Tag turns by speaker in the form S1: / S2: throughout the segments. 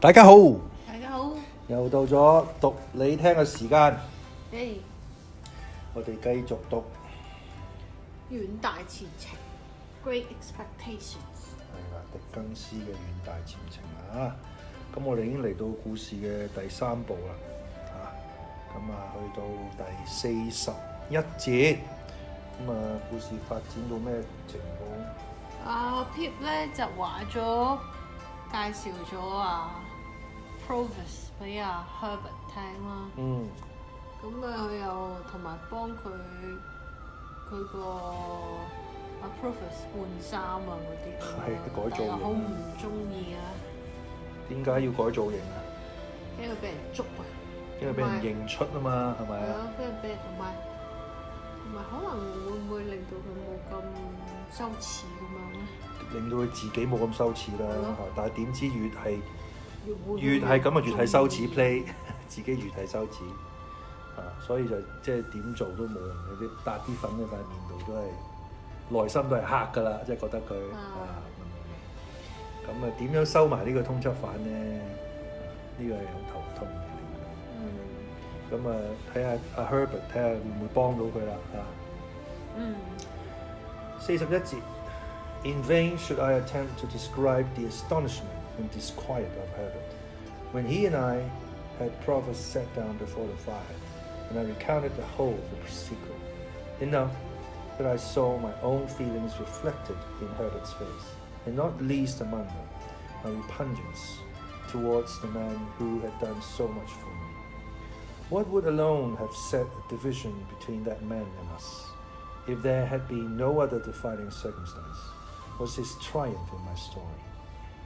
S1: 大家好，
S2: 大家好，
S1: 又到咗讀你聽嘅時間，我哋繼續讀
S2: 遠大前程 Great Expectations。
S1: 係啦，狄更斯嘅遠大前程啊！咁我哋已經嚟到故事嘅第3部啦，咁去到第41節，故事發展到咩情況
S2: ？Pip 咧就話咗介紹咗provis 俾Herbert 聽啦。咁佢又同埋幫佢個provis 換衫嗰啲，
S1: 改造型，
S2: 好唔中意啊！
S1: 點解要改造型啊？
S2: 因為俾人捉啊！
S1: 因為俾人認出啊嘛，係咪啊？
S2: 俾人同埋可能會唔會令到佢冇咁羞恥咁樣咧？
S1: 令到佢自己冇咁羞恥啦，但係點知越係咁啊，越係羞恥 play， 自己越係羞恥所以就即係點做都冇用嘅，啲搭啲粉喺塊面度都係內心都係黑㗎啦，即係覺得佢咁點樣收埋呢個通緝犯咧？呢個係好頭痛嘅。睇下Herbert 睇下會唔會幫到佢啦41節 In vain should I attempt to describe the astonishment and disquiet of Herbert when he and I had provis sat down before the fire, and I recounted the whole of the procedure. Enough that I saw my own feelings reflected in Herbert's face, and not least among them, my repugnance towards the man who had done so much for me. What would alone have set a division between that man and us, if there had been no other defining circumstance, was his triumph in my story,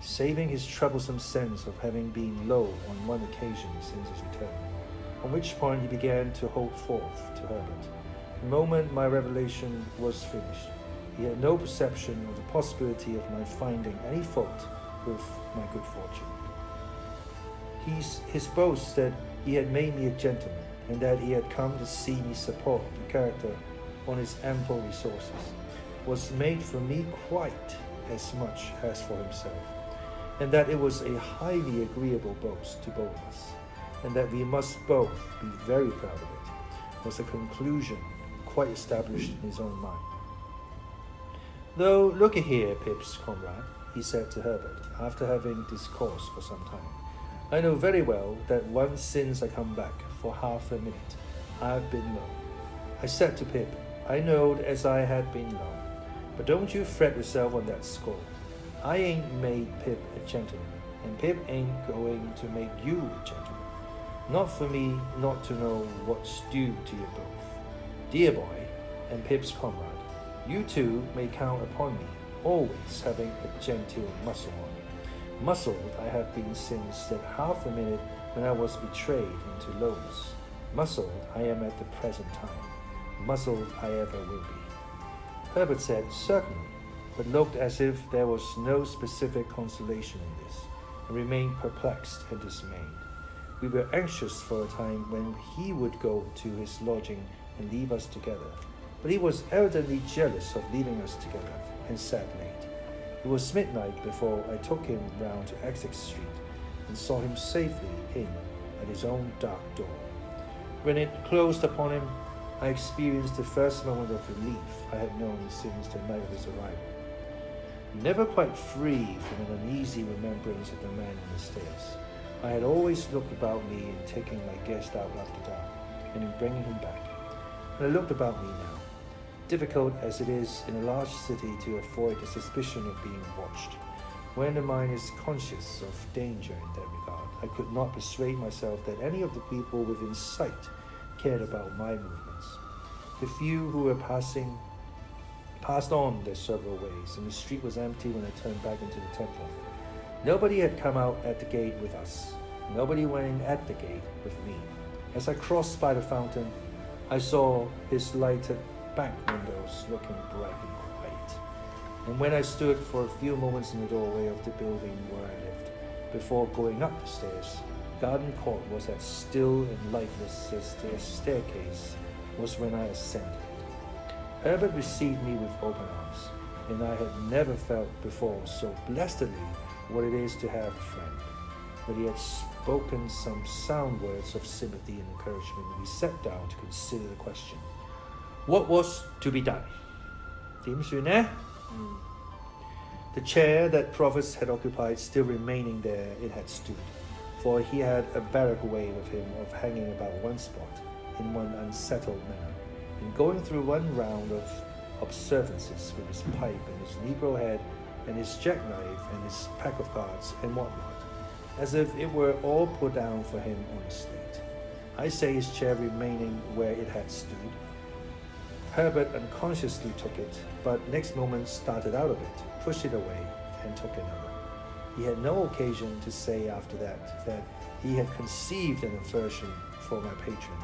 S1: saving his troublesome sense of having been low on one occasion since his return, on which point he began to hold forth to Herbert. The moment my revelation was finished, he had no perception of the possibility of my finding any fault with my good fortune. His boast that he had made me a gentleman, and that he had come to see me support the character on his ample resources, was made for me quite as much as for himself, and that it was a highly agreeable boast to both of us, and that we must both be very proud of it, was a conclusion quite established in his own mind. Though, look here, Pip's comrade, he said to Herbert, after having discoursed for some time, I know very well that once since I come back for half a minute, I have been low. I said to Pip, I knowed as I had been low, but don't you fret yourself on that score. I ain't made Pip a gentleman, and Pip ain't going to make you a gentleman. Not for me not to know what's due to you both. Dear boy, and Pip's comrade, you two may count upon me, always having a genteel muscle on. Muscled I have been since that half a minute when I was betrayed into lowness. Muscled I am at the present time. Muscled I ever will be. Herbert said, certainly, but looked as if there was no specific consolation in this, and remained perplexed and dismayed. We were anxious for a time when he would go to his lodging and leave us together, but he was evidently jealous of leaving us together, and sat late. It was midnight before I took him round to Essex Street, and saw him safely in at his own dark door. When it closed upon him, I experienced the first moment of relief I had known since the night of his arrival. Never quite free from an uneasy remembrance of the man on the stairs, I had always looked about me in taking my guest out after dark, and in bringing him back. And I looked about me now, difficult as it is in a large city to avoid the suspicion of being watched. When the mind is conscious of danger in that regard, I could not persuade myself that any of the people within sight cared about my movements. The few who were passed on their several ways, and the street was empty when I turned back into the temple. Nobody had come out at the gate with us. Nobody went in at the gate with me. As I crossed by the fountain, I saw his lighted back windows looking bright and quiet. And when I stood for a few moments in the doorway of the building where I lived, before going up the stairs, the garden court was as still and lifeless as the staircase was when I ascended it. Herbert received me with open arms, and I had never felt before so blessedly what it is to have a friend. When he had spoken some sound words of sympathy and encouragement, we sat down to consider the question. What was to be done? 點算呢? The chair that Provis had occupied still remaining there, it had stood, for he had a barrack way with him of hanging about one spot in one unsettled manner, and going through one round of observances with his pipe and his negro head and his jackknife and his pack of cards and whatnot, as if it were all put down for him on a slate. I say his chair remaining where it had stood. Herbert unconsciously took it, but next moment started out of it, pushed it away, and took another. He had no occasion to say after that he had conceived an aversion for my patron.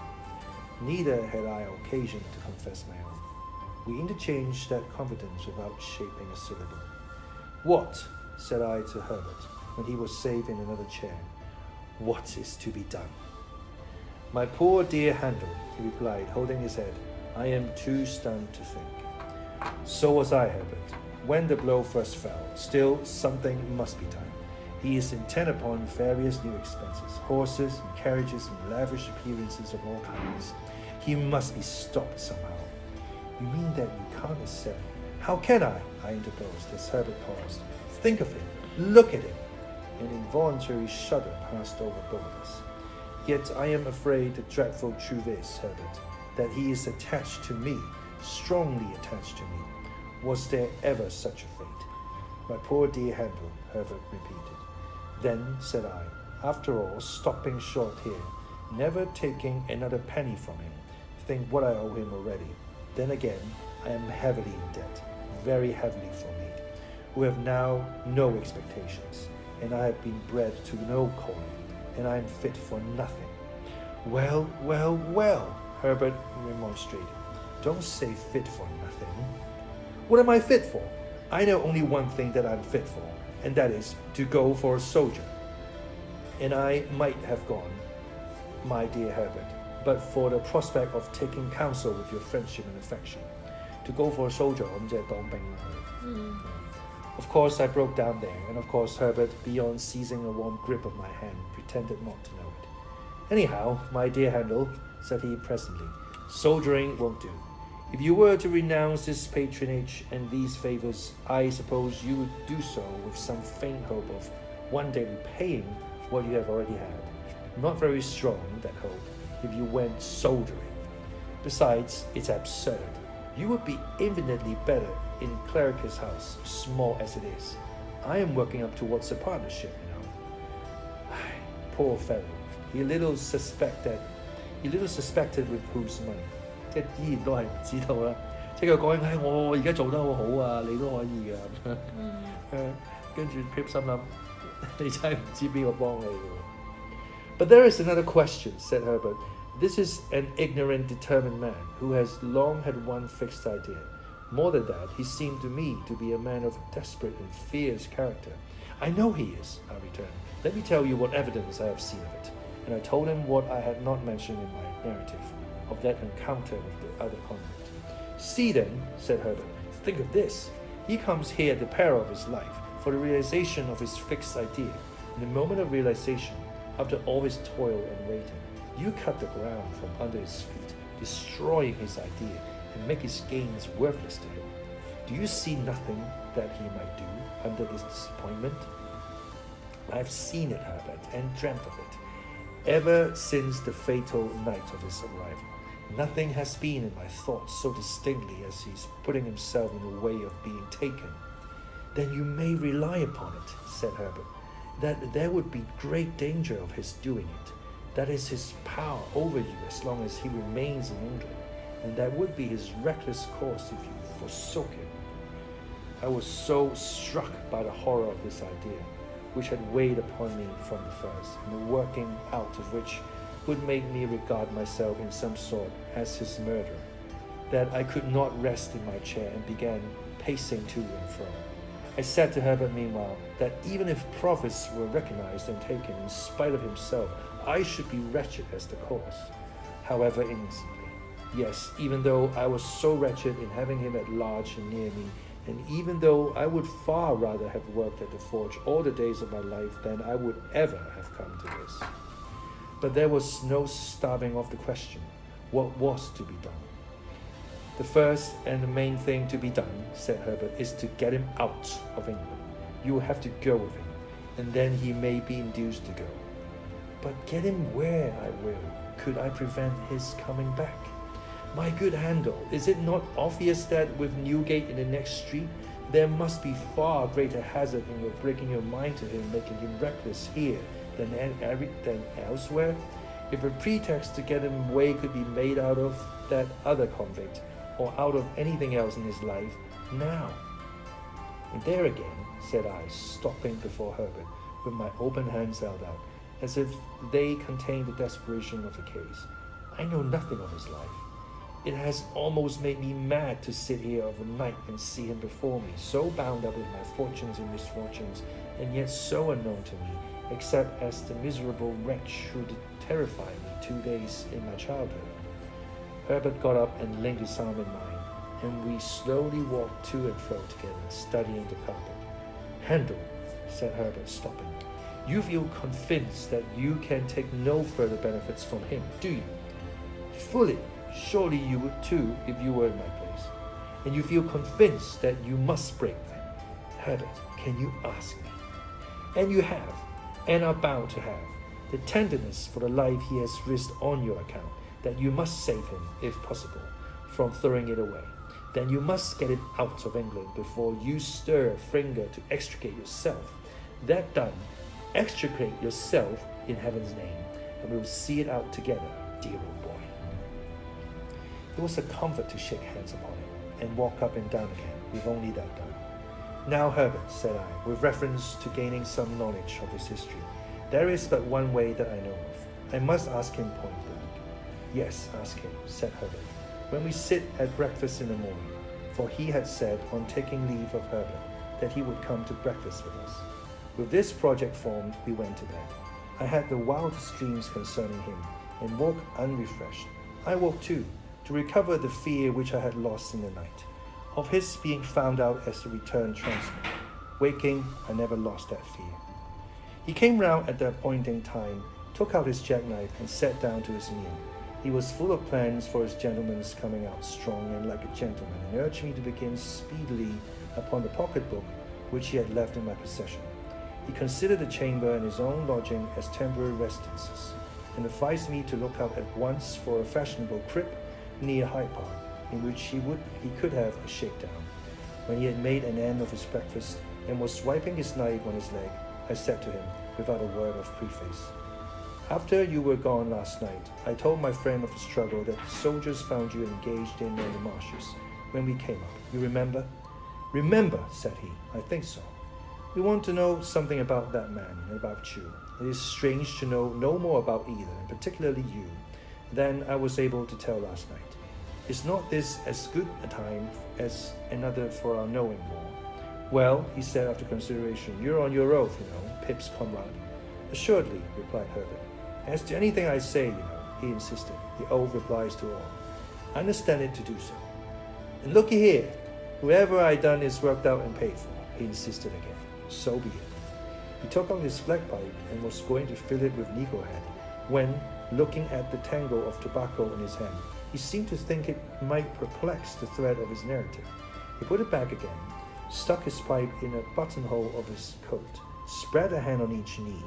S1: Neither had I occasion to confess my own. We interchanged that confidence without shaping a syllable. What, said I to Herbert, when he was safe in another chair, what is to be done? My poor dear Handel, he replied, holding his head, I am too stunned to think. So was I, Herbert, when the blow first fell. Still, something must be done. He is intent upon various new expenses, horses and carriages and lavish appearances of all kinds. He must be stopped somehow. You mean that you can't accept? How can I interposed as Herbert paused. Think of him, look at him. An involuntary shudder passed over both of us. Yet I am afraid the dreadful truth is, Herbert, that he is attached to me, strongly attached to me. Was there ever such a fate? My poor dear Handel, Herbert repeated. Then, said I, after all, stopping short here, never taking another penny from him, think what I owe him already. Then again, I am heavily in debt, very heavily for me, who have now no expectations, and I have been bred to no calling, and I am fit for nothing. Well, well, well, Herbert remonstrated. Don't say fit for nothing. What am I fit for? I know only one thing that I'm fit for, and that is to go for a soldier. And I might have gone, my dear Herbert, but for the prospect of taking counsel with your friendship and affection. To go for a soldier, 咁即係當兵啦。Of course, I broke down there, and of course Herbert, beyond seizing a warm grip of my hand, pretended not to know it. Anyhow, my dear Handel, said he presently, soldiering won't do. If you were to renounce this patronage and these favors, I suppose you would do so with some faint hope of one day repaying what you have already had. Not very strong, that hope, if you went soldiering. Besides, it's absurd. You would be infinitely better in Clericus House, small as it is. I am working up towards a partnership, you know. Poor fellow, he little suspected with whose money. 即係依然都係唔知道啦。即係佢講緊，我而家做得好好啊，你都可以㗎咁樣。跟住 Pip 心諗，你真係唔知邊個幫你㗎。But there is another question, said Herbert. This is an ignorant, determined man who has long had one fixed idea. More than that, he seemed to me to be a man of desperate and fierce character. I know he is, I returned. Let me tell you what evidence I have seen of it. And I told him what I had not mentioned in my narrative, of that encounter with the other convict. See then, said Herbert, think of this. He comes here at the peril of his life, for the realization of his fixed idea. In the moment of realization, after all his toil and waiting, you cut the ground from under his feet, destroying his idea, and make his gains worthless to him. Do you see nothing that he might do under this disappointment? I have seen it, Herbert, and dreamt of it, ever since the fatal night of his arrival. Nothing has been in my thoughts so distinctly as he's putting himself in the way of being taken. Then you may rely upon it, said Herbert, that there would be great danger of his doing it. That is his power over you as long as he remains in England, and that would be his reckless course if you forsook him. I was so struck by the horror of this idea, which had weighed upon me from the first, and the working out of which would make me regard myself in some sort as his murderer, that I could not rest in my chair and began pacing to and fro. I said to Herbert meanwhile that even if Provis were recognized and taken in spite of himself, I should be wretched as the cause, however innocently. Yes, even though I was so wretched in having him at large and near me, And even though I would far rather have worked at the forge all the days of my life than I would ever have come to this. But there was no starting off the question, what was to be done? The first and the main thing to be done, said Herbert, is to get him out of England. You will have to go with him, and then he may be induced to go. But get him where I will, could I prevent his coming back? My good Handel, is it not obvious that with Newgate in the next street, there must be far greater hazard in your breaking your mind to him, making him reckless here than elsewhere? If a pretext to get him away could be made out of that other convict, or out of anything else in his life, now. And there again, said I, stopping before Herbert, with my open hands held out, as if they contained the desperation of the case. I know nothing of his life. It has almost made me mad to sit here of a night and see him before me, so bound up with my fortunes and misfortunes, and yet so unknown to me, except as the miserable wretch who did terrify me 2 days in my childhood. Herbert got up and linked his arm in mine, and we slowly walked to and fro together, studying the carpet. Handel, said Herbert, stopping, you feel convinced that you can take no further benefits from him, do you? Fully. Surely you would too if you were in my place. And you feel convinced that you must break them. Herbert, can you ask me? And you have, and are bound to have, the tenderness for the life he has risked on your account, that you must save him, if possible, from throwing it away. Then you must get him out of England before you stir a finger to extricate yourself. That done, extricate yourself in heaven's name, and we will see it out together, dear old boy. It was a comfort to shake hands upon it and walk up and down again, with only that done. Now, Herbert, said I, with reference to gaining some knowledge of his history, there is but one way that I know of. I must ask him point blank. Yes, ask him, said Herbert, when we sit at breakfast in the morning, for he had said, on taking leave of Herbert, that he would come to breakfast with us. With this project formed, we went to bed. I had the wildest dreams concerning him, and woke unrefreshed. I woke too, to recover the fear which I had lost in the night, of his being found out as the returned transfer. Waking, I never lost that fear. He came round at the appointed time, took out his jackknife, and sat down to his meal. He was full of plans for his gentleman's coming out strong and like a gentleman, and urged me to begin speedily upon the pocket-book which he had left in my possession. He considered the chamber and his own lodging as temporary residences, and advised me to look out at once for a fashionable crib near Hyde Park, in which he could have a shakedown. When he had made an end of his breakfast and was wiping his knife on his leg, I said to him, without a word of preface, after you were gone last night, I told my friend of the struggle that the soldiers found you engaged in the marshes when we came up. You remember? Remember, said he. I think so. We want to know something about that man and about you. It is strange to know no more about either, and particularly you, than I was able to tell last night. Is not this as good a time as another for our knowing more? Well, he said after consideration, you're on your oath, you know, Pip's comrade. Assuredly, replied Herbert. As to anything I say, you know, he insisted. The oath replies to all. I understand it to do so. And looky here, whoever I done is worked out and paid for, he insisted again. So be it. He took out his black pipe and was going to fill it with negro head, when, looking at the tangle of tobacco in his hand, he seemed to think it might perplex the thread of his narrative. He put it back again, stuck his pipe in a buttonhole of his coat, spread a hand on each knee,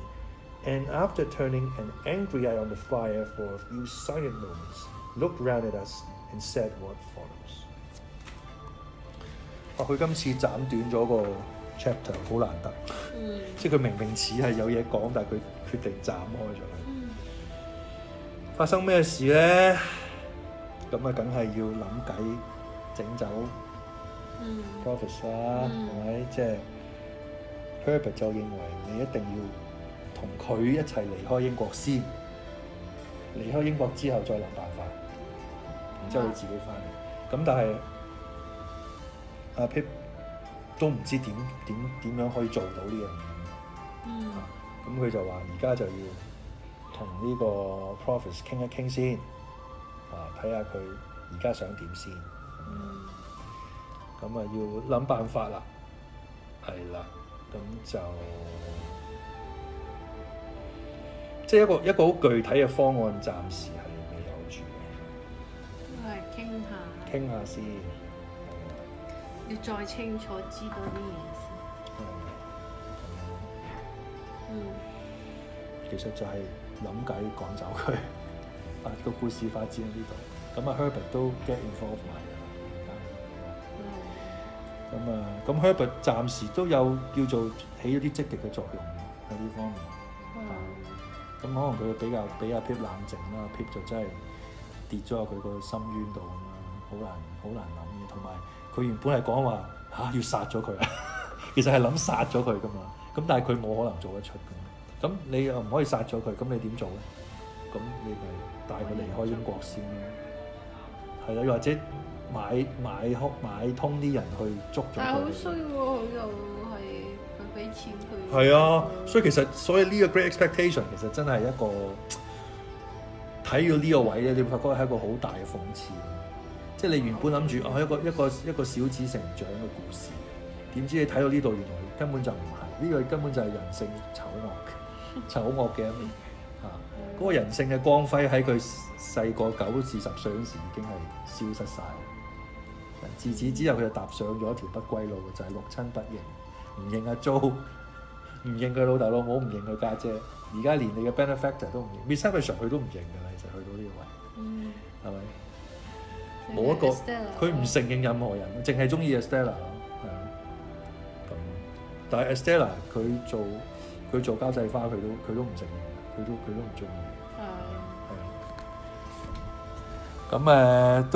S1: and after turning an angry eye on the fire for a few silent moments, looked round at us and said what follows. 佢今次斬短咗個 chapter， 好難得。即係佢明明似係有嘢講，但係佢決定斬開咗。發生咩事咧？咁啊，梗係要諗計整走 provis 啦，係咪？即係 Herbert 就認為你一定要同佢一齊離開英國先，離開英國之後再諗辦法，然之後你自己翻嚟。咁但係阿 Pip 都唔知點樣可以做到呢樣嘢。咁佢就話：而家就要同呢個 provis 傾一傾先。睇下佢而家想點先。咁啊要諗辦法啦，係啦，咁就即係一個好具體嘅方案，暫時係未有住嘅。
S2: 都係傾下
S1: 先，
S2: 要再清楚知道啲嘢先。
S1: 其實就係諗計趕走佢，個故事發展喺呢度。咁啊 Herbert 都 get involved 埋㗎。咁 Herbert 暫時都有叫做起咗啲積極嘅作用喺呢方面。咁可能佢比阿 Pip 冷靜啦 ，Pip 就真係跌咗入佢個深淵度咁樣，好難諗嘅。同埋佢原本係講話要殺咗佢啊，其實係諗殺咗佢㗎嘛。咁但係佢冇可能做得出㗎。咁你又唔可以殺咗佢，咁你點做咧？咁你咪帶佢離開英國先咯。係啦，又或者買通啲人去捉咗佢。
S2: 但係好衰喎，又係佢俾錢佢。
S1: 係啊，所以呢個 Great Expectation 其實真係一個睇到呢個位咧，你會發覺係一個好大嘅諷刺。即係你原本諗住一個小子成長嘅故事，點知你睇到呢度原來根本就唔係，呢個根本就係人性醜惡嘅一面嚇。嗰個人性嘅光輝喺佢細個9至10歲嗰時已經係消失晒。自此之後佢就踏上咗一條不歸路，就係六親不認，唔認阿 Jo， 唔認佢老豆老母，唔認佢家姐，而家連你嘅 benefactor 都唔認 ，Miss 佢都唔認㗎啦。其實去到呢個位，係咪？冇一個佢唔承認任何人，淨係中意 Estella 咯，係啊。咁但係 Estella 佢做交際花，佢都唔承認，佢都唔中意。咁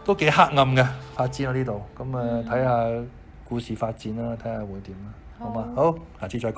S1: 都幾黑暗嘅發展喺呢度。咁睇下故事發展啦，睇下會點啦，好嘛？好，下次再講。